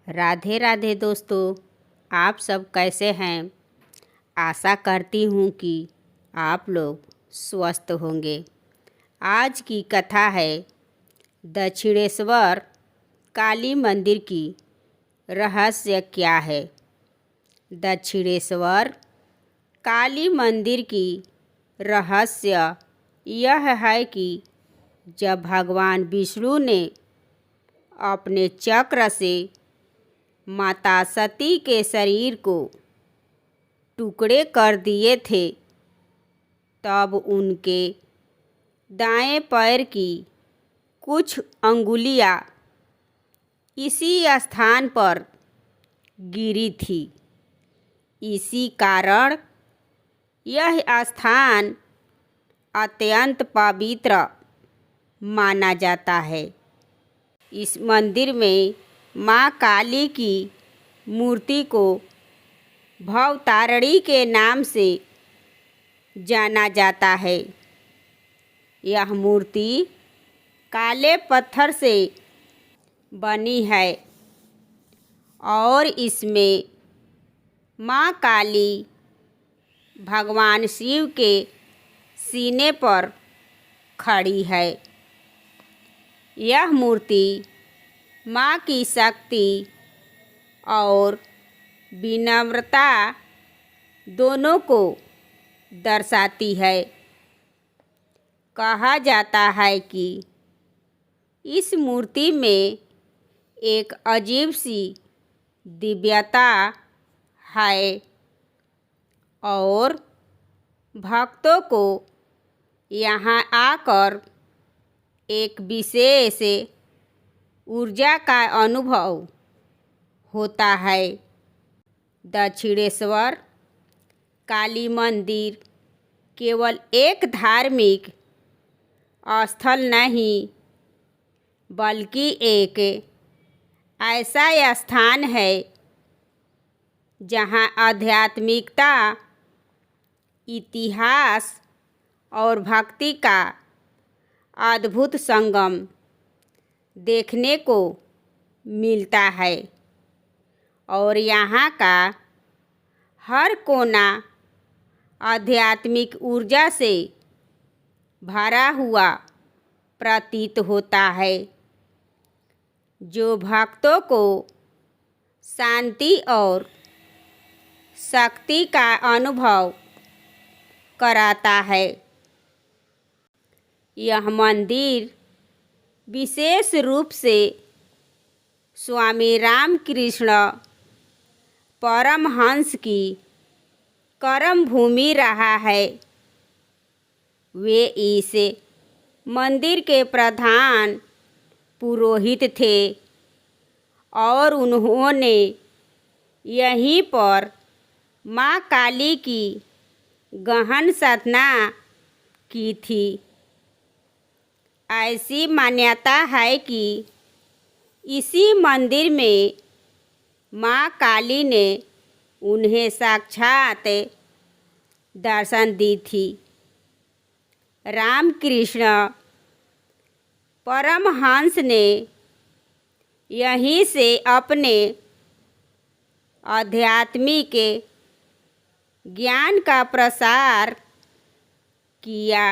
राधे राधे दोस्तों, आप सब कैसे हैं। आशा करती हूँ कि आप लोग स्वस्थ होंगे। आज की कथा है दक्षिणेश्वर काली मंदिर की। रहस्य क्या है। दक्षिणेश्वर काली मंदिर की रहस्य यह है कि जब भगवान विष्णु ने अपने चक्र से माता सती के शरीर को टुकड़े कर दिए थे, तब उनके दाएं पैर की कुछ अंगुलियां इसी स्थान पर गिरी थी। इसी कारण यह स्थान अत्यंत पवित्र माना जाता है। इस मंदिर में माँ काली की मूर्ति को भवतारिणी के नाम से जाना जाता है। यह मूर्ति काले पत्थर से बनी है और इसमें माँ काली भगवान शिव के सीने पर खड़ी है। यह मूर्ति माँ की शक्ति और विनम्रता दोनों को दर्शाती है। कहा जाता है कि इस मूर्ति में एक अजीब सी दिव्यता है और भक्तों को यहाँ आकर एक विशेष ऊर्जा का अनुभव होता है। दक्षिणेश्वर काली मंदिर केवल एक धार्मिक स्थल नहीं, बल्कि एक ऐसा स्थान है जहाँ आध्यात्मिकता, इतिहास और भक्ति का अद्भुत संगम देखने को मिलता है। और यहाँ का हर कोना आध्यात्मिक ऊर्जा से भरा हुआ प्रतीत होता है, जो भक्तों को शांति और शक्ति का अनुभव कराता है। यह मंदिर विशेष रूप से स्वामी रामकृष्ण परमहंस की कर्म भूमि रहा है। वे इस मंदिर के प्रधान पुरोहित थे और उन्होंने यहीं पर माँ काली की गहन साधना की थी। ऐसी मान्यता है कि इसी मंदिर में माँ काली ने उन्हें साक्षात दर्शन दी थी। रामकृष्ण परमहंस ने यहीं से अपने आध्यात्मिक ज्ञान का प्रसार किया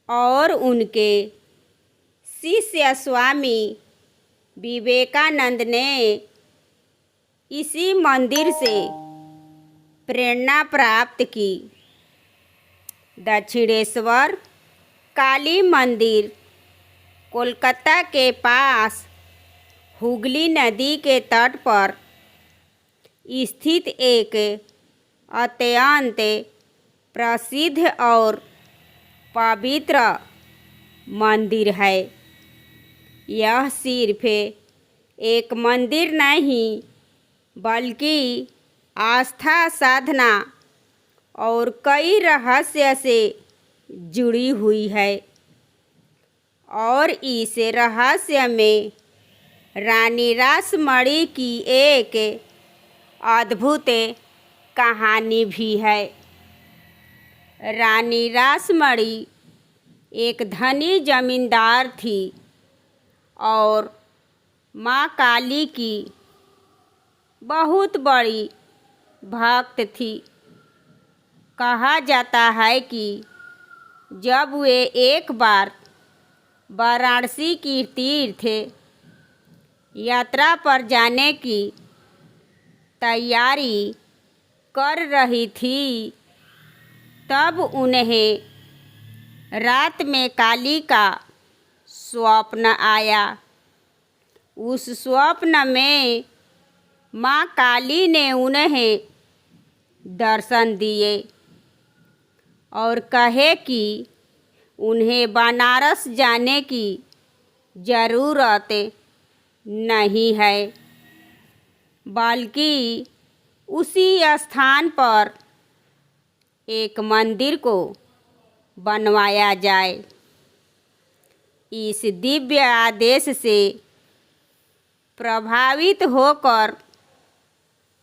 और उनके शिष्य स्वामी विवेकानंद ने इसी मंदिर से प्रेरणा प्राप्त की। दक्षिणेश्वर काली मंदिर कोलकाता के पास हुगली नदी के तट पर स्थित एक अत्यंत प्रसिद्ध और पवित्र मंदिर है। यह सिर्फ एक मंदिर नहीं, बल्कि आस्था, साधना और कई रहस्य से जुड़ी हुई है। और इस रहस्य में रानी रासमणी की एक अद्भुत कहानी भी है। रानी रासमणी एक धनी जमींदार थी और माँ काली की बहुत बड़ी भक्त थी। कहा जाता है कि जब वे एक बार वाराणसी की तीर्थ यात्रा पर जाने की तैयारी कर रही थी, तब उन्हें रात में काली का स्वप्न आया। उस स्वप्न में माँ काली ने उन्हें दर्शन दिए और कहे कि उन्हें बनारस जाने की ज़रूरत नहीं है, बल्कि उसी स्थान पर एक मंदिर को बनवाया जाए। इस दिव्य आदेश से प्रभावित होकर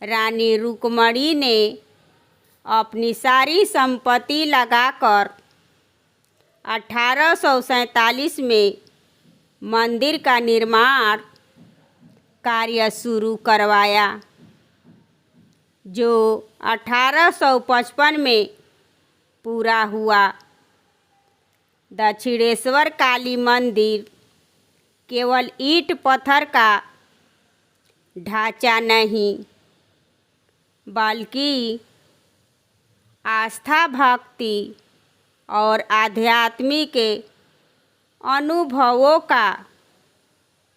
रानी रुक्मणी ने अपनी सारी संपत्ति लगाकर 1847 में मंदिर का निर्माण कार्य शुरू करवाया, जो 1855 में पूरा हुआ। दक्षिणेश्वर काली मंदिर केवल ईंट पत्थर का ढांचा नहीं, बल्कि आस्था, भक्ति और आध्यात्मिक अनुभवों का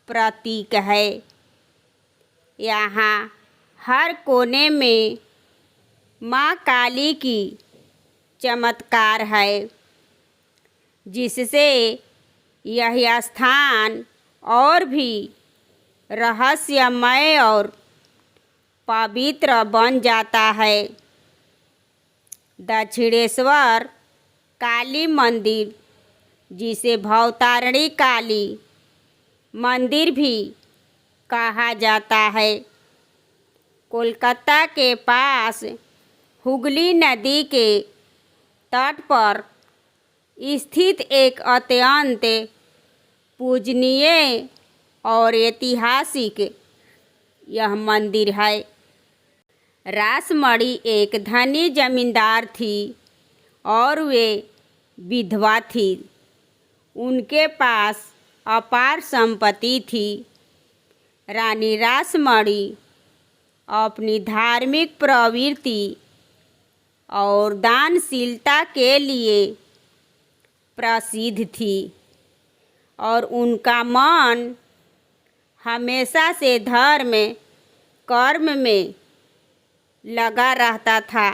प्रतीक है। यहाँ हर कोने में माँ काली की चमत्कार है, जिससे यह स्थान और भी रहस्यमय और पवित्र बन जाता है। दक्षिणेश्वर काली मंदिर, जिसे भवतारिणी काली मंदिर भी कहा जाता है, कोलकाता के पास हुगली नदी के तट पर स्थित एक अत्यंत पूजनीय और ऐतिहासिक यह मंदिर है। रासमणी एक धनी जमींदार थी और वे विधवा थी। उनके पास अपार संपत्ति थी। रानी रासमणी अपनी धार्मिक प्रवृत्ति और दानशीलता के लिए प्रसिद्ध थी और उनका मन हमेशा से धर्म कर्म में लगा रहता था।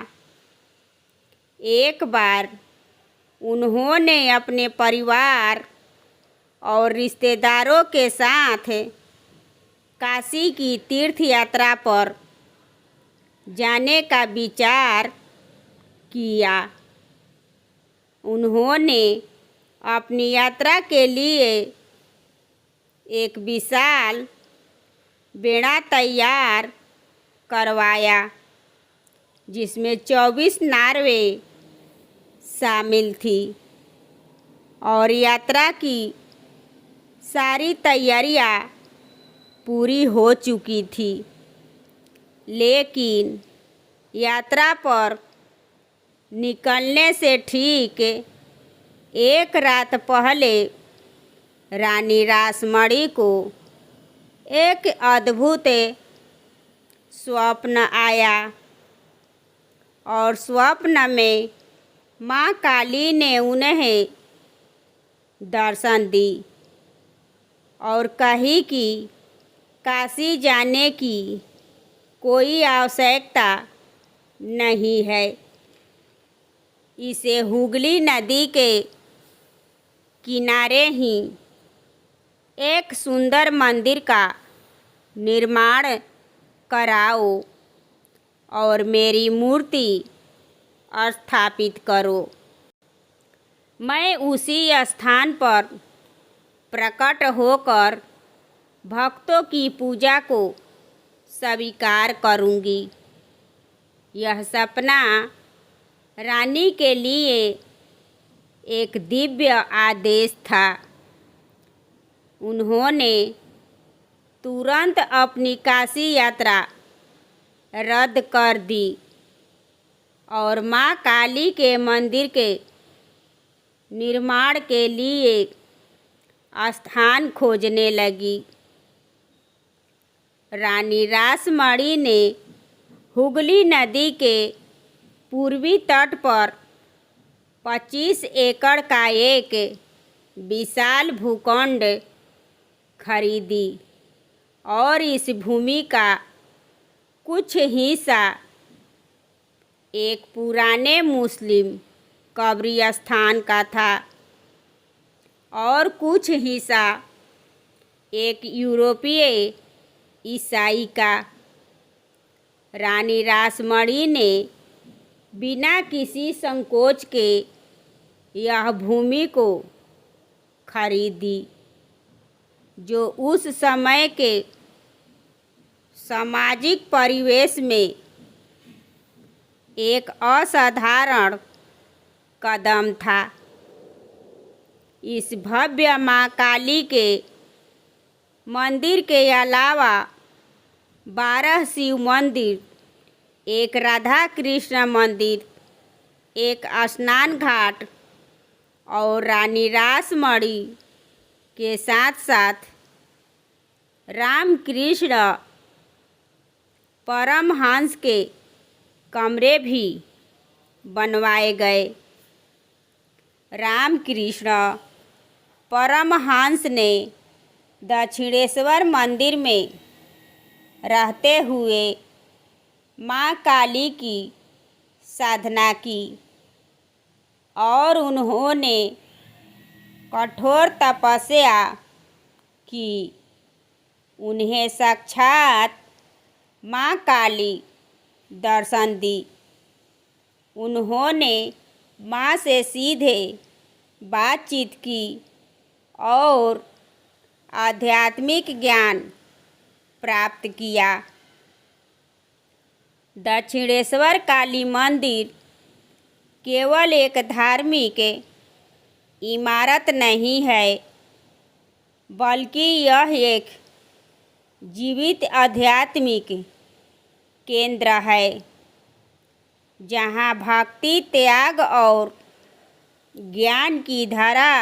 एक बार उन्होंने अपने परिवार और रिश्तेदारों के साथ काशी की तीर्थ यात्रा पर जाने का विचार किया। उन्होंने अपनी यात्रा के लिए एक विशाल बेड़ा तैयार करवाया, जिसमें 24 नावें शामिल थी और यात्रा की सारी तैयारियां पूरी हो चुकी थी। लेकिन यात्रा पर निकलने से ठीक एक रात पहले रानी रासमणी को एक अद्भुत स्वप्न आया और स्वप्न में माँ काली ने उन्हें दर्शन दी और कही कि काशी जाने की कोई आवश्यकता नहीं है। इसे हुगली नदी के किनारे ही एक सुंदर मंदिर का निर्माण कराओ और मेरी मूर्ति स्थापित करो। मैं उसी स्थान पर प्रकट होकर भक्तों की पूजा को स्वीकार करूंगी। यह सपना रानी के लिए एक दिव्य आदेश था। उन्होंने तुरंत अपनी काशी यात्रा रद्द कर दी और माँ काली के मंदिर के निर्माण के लिए स्थान खोजने लगी। रानी रासमणी ने हुगली नदी के पूर्वी तट पर 25 एकड़ का एक विशाल भूखंड खरीदी और इस भूमि का कुछ हिस्सा एक पुराने मुस्लिम कब्रिस्तान का था और कुछ हिस्सा एक यूरोपीय ईसाई का। रानी रासमणी ने बिना किसी संकोच के यह भूमि को खरीदी, जो उस समय के सामाजिक परिवेश में एक असाधारण कदम था। इस भव्य माँ काली के मंदिर के अलावा 12 शिव मंदिर, एक राधा कृष्ण मंदिर, एक स्नान घाट और रानी रासमणी के साथ साथ रामकृष्ण परमहंस के कमरे भी बनवाए गए। रामकृष्ण परमहंस ने दक्षिणेश्वर मंदिर में रहते हुए माँ काली की साधना की और उन्होंने कठोर तपस्या की। उन्हें साक्षात माँ काली दर्शन दी। उन्होंने माँ से सीधे बातचीत की और आध्यात्मिक ज्ञान प्राप्त किया। दक्षिणेश्वर काली मंदिर केवल एक धार्मिक इमारत नहीं है, बल्कि यह एक जीवित आध्यात्मिक केंद्र है, जहाँ भक्ति, त्याग और ज्ञान की धारा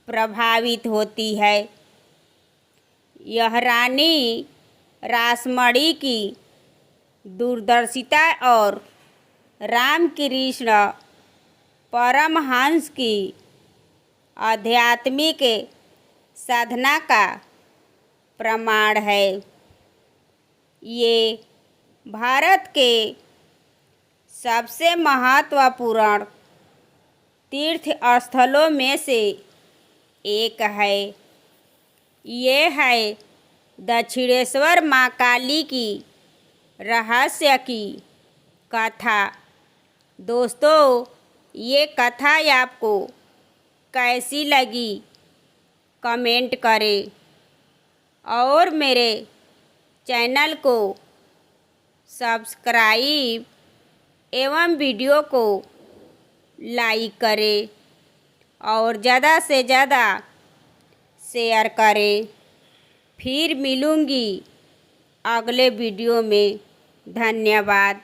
प्रभावित होती है। यह रानी रासमणी की दूरदर्शिता और रामकृष्ण परमहंस की आध्यात्मिक साधना का प्रमाण है। ये भारत के सबसे महत्वपूर्ण तीर्थ स्थलों में से एक है। ये है दक्षिणेश्वर माँ काली की रहस्य की कथा। दोस्तों, ये कथा आपको कैसी लगी कमेंट करें और मेरे चैनल को सब्सक्राइब एवं वीडियो को लाइक करें और ज़्यादा से ज़्यादा शेयर करें। फिर मिलूँगी अगले वीडियो में। धन्यवाद।